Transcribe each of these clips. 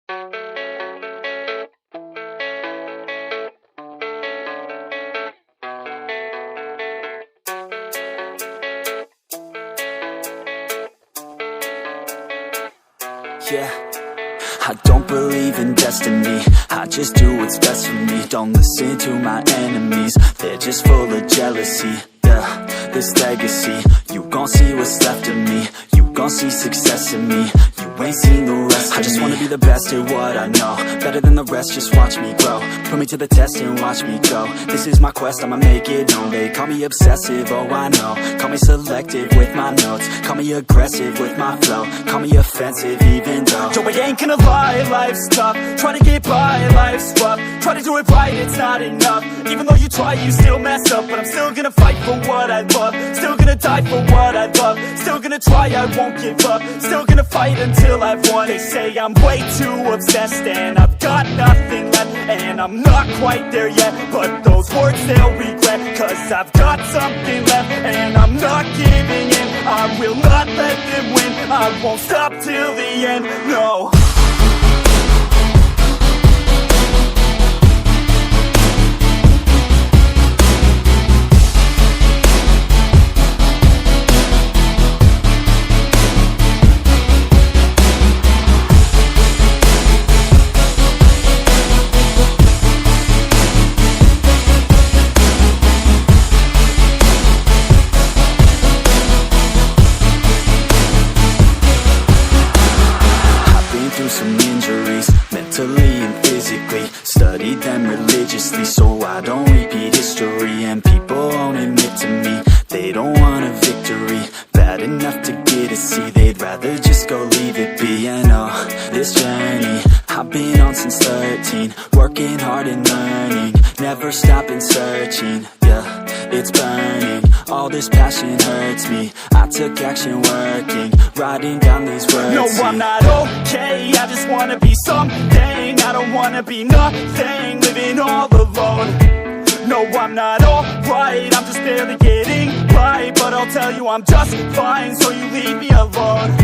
Yeah, I don't believe in destiny, I just do what's best for me. Don't listen to my enemies, they're just full of jealousy. Yeah, this legacy, you gon' see what's left of me. You gon' see success in me, you ain't seen the rest of me. I just wanna be the best at what I know, better than the rest, just watch me grow. Put me to the test and watch me go. This is my quest, I'ma make it known. They call me obsessive, oh I know. Call me selective with my notes, call me aggressive with my flow. Call me offensive even though yo, I ain't gonna lie, life's tough. Try to get by, life's rough. Try to do it right, it's not enough. Even though you try, you still mess up. But I'm still gonna fight for what I love, still gonna die for what I love, still gonna try, I won't give up, still gonna fight until I've won. They say I'm way too obsessed and I've got nothing left, and I'm not quite there yet, but those words they'll regret, cause I've got something left and I'm not giving in. I will not let them win, I won't stop till the end, no. Some injuries, mentally and physically. Studied them religiously so I don't repeat history. And people won't admit to me they don't want a victory bad enough to get a C. They'd rather just go leave it be. And oh, this journey I've been on since 13, working hard and learning, never stopping searching. Yeah, it's burning, all this passion hurts me. I took action working, writing down these words. No, I'm not okay, I just wanna be something. I don't wanna be nothing, living all alone. No, I'm not alright, I'm just barely getting by. But I'll tell you I'm just fine, so you leave me alone.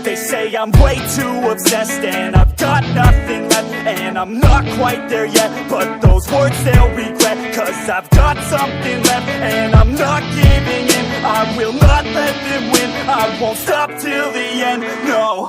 They say I'm way too obsessed and I've got nothing left, and I'm not quite there yet, but those words they'll regret, cause I've got something left and I'm not giving in. I will not let them win, I won't stop till the end, no.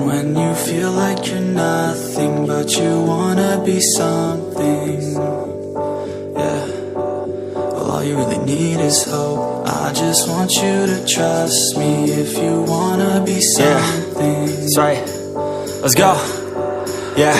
When you feel like you're nothing, but you wanna be something, yeah. Well, all you really need is hope. I just want you to trust me if you wanna be something. Yeah, that's right. Let's go. Yeah,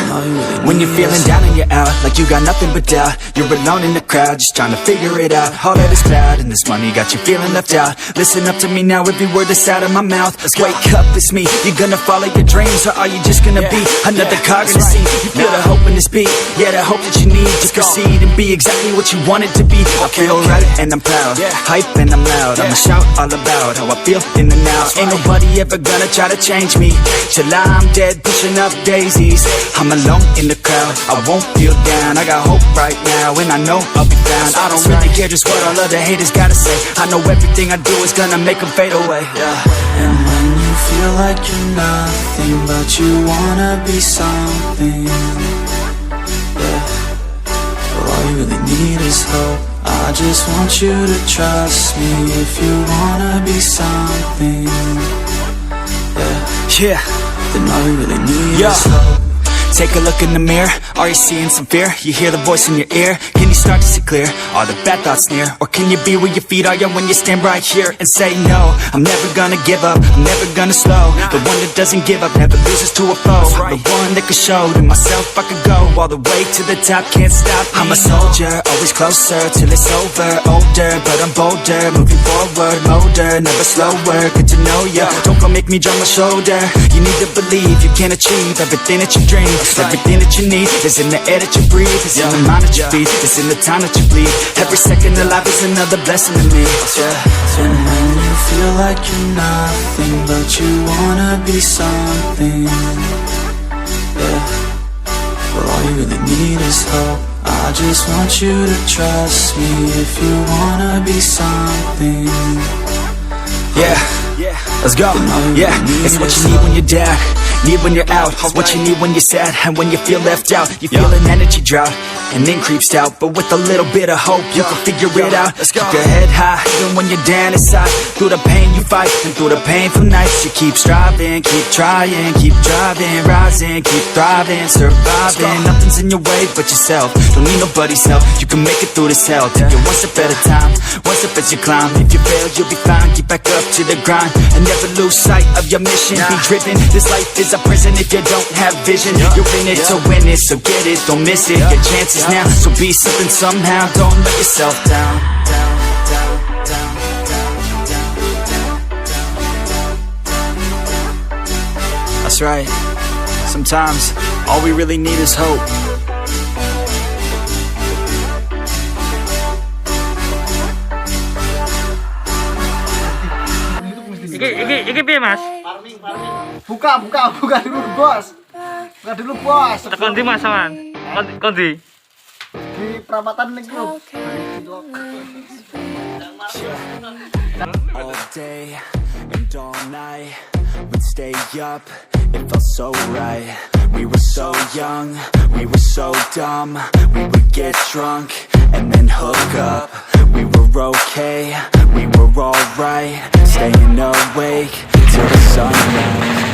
when you're feeling down and you're out, like you got nothing but doubt, you're alone in the crowd, just trying to figure it out. All of this cloud and this money got you feeling left out. Listen up to me now, every word that's out of my mouth. Wake up, it's me. You're gonna follow your dreams, or are you just gonna be another cog in the sea? You feel the hope in this beat, yeah, the hope that you need to proceed and be exactly what you want it to be. I feel right and I'm proud, hype and I'm loud. I'ma shout all about how I feel in the now. Ain't nobody ever gonna try to change me till I'm dead, pushing up daisies. I'm alone in the crowd, I won't feel down. I got hope right now, and I know I'll be found. I don't really care just what all other haters gotta say. I know everything I do is gonna make them fade away, yeah. And when you feel like you're nothing, but you wanna be something, yeah. Well, all you really need is hope. I just want you to trust me if you wanna be something, yeah. Yeah. then all we really need Yo. is hope. Take a look in the mirror, are you seeing some fear? You hear the voice in your ear, can you start to see clear? Are the bad thoughts near? Or can you be where your feet are, yeah, when you stand right here and say no? I'm never gonna give up, I'm never gonna slow. The one that doesn't give up, never loses to a foe. The one that could show to myself I could go all the way to the top, can't stop me. I'm a soldier, always closer till it's over. Older, but I'm bolder, moving forward, motor, never slower. Good to know ya, don't go make me drop my shoulder. You need to believe you can achieve everything that you dream. Everything that you need is in the air that you breathe. It's in the mind that you feed, it's in the time that you bleed. Every second of life is another blessing to me. And when you feel like you're nothing, but you wanna be something, yeah, well, all you really need is hope. I just want you to trust me if you wanna be something. Yeah, let's go. Yeah, it's what you need when you're down, need when you're out. It's what you need when you're sad and when you feel left out. You feel an energy drought and then creeps out, but with a little bit of hope you can figure it out. Keep your head high even when you're down inside. Through the pain you fight and through the painful nights you keep striving, keep trying, keep driving, rising, keep thriving, surviving. Nothing's in your way but yourself, don't need nobody's help. You can make it through this hell. Take it one step at a time, one step as you climb. If you fail you'll be fine, get back up to the grind and never lose sight of your mission. Be driven, this life is a prison if you don't have vision. You're in it to win it, so get it, don't miss it. Your chances now, so be something somehow. Don't let yourself down. That's right. Sometimes all we really need is hope. Iki piye, Mas? Buka dulu, Bos. Buka dulu, Bos. Tekan ndi, Mas, sampean? Kon ndi? Di perapatan ning lho. All day and all night we'd stay up, it felt so right. We were so young, we were so dumb. We would get drunk and then hook up. We were okay, we were alright. Staying awake till the sunrise.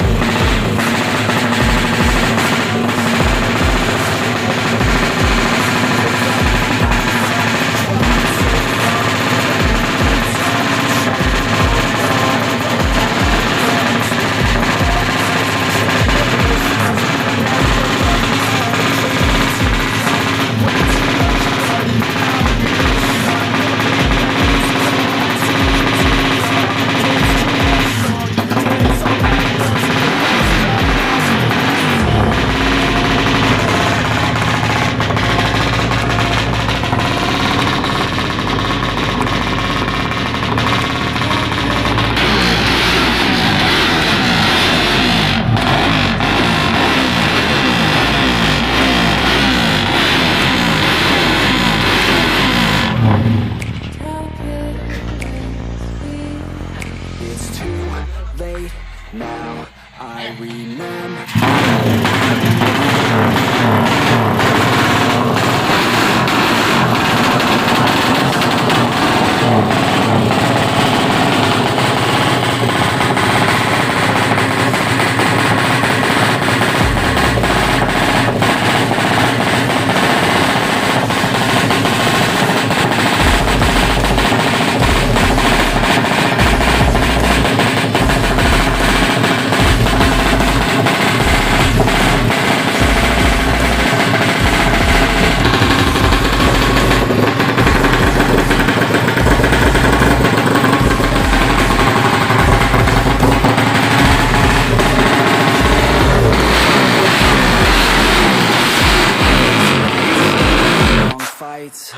It's too late now, I remember. Fights.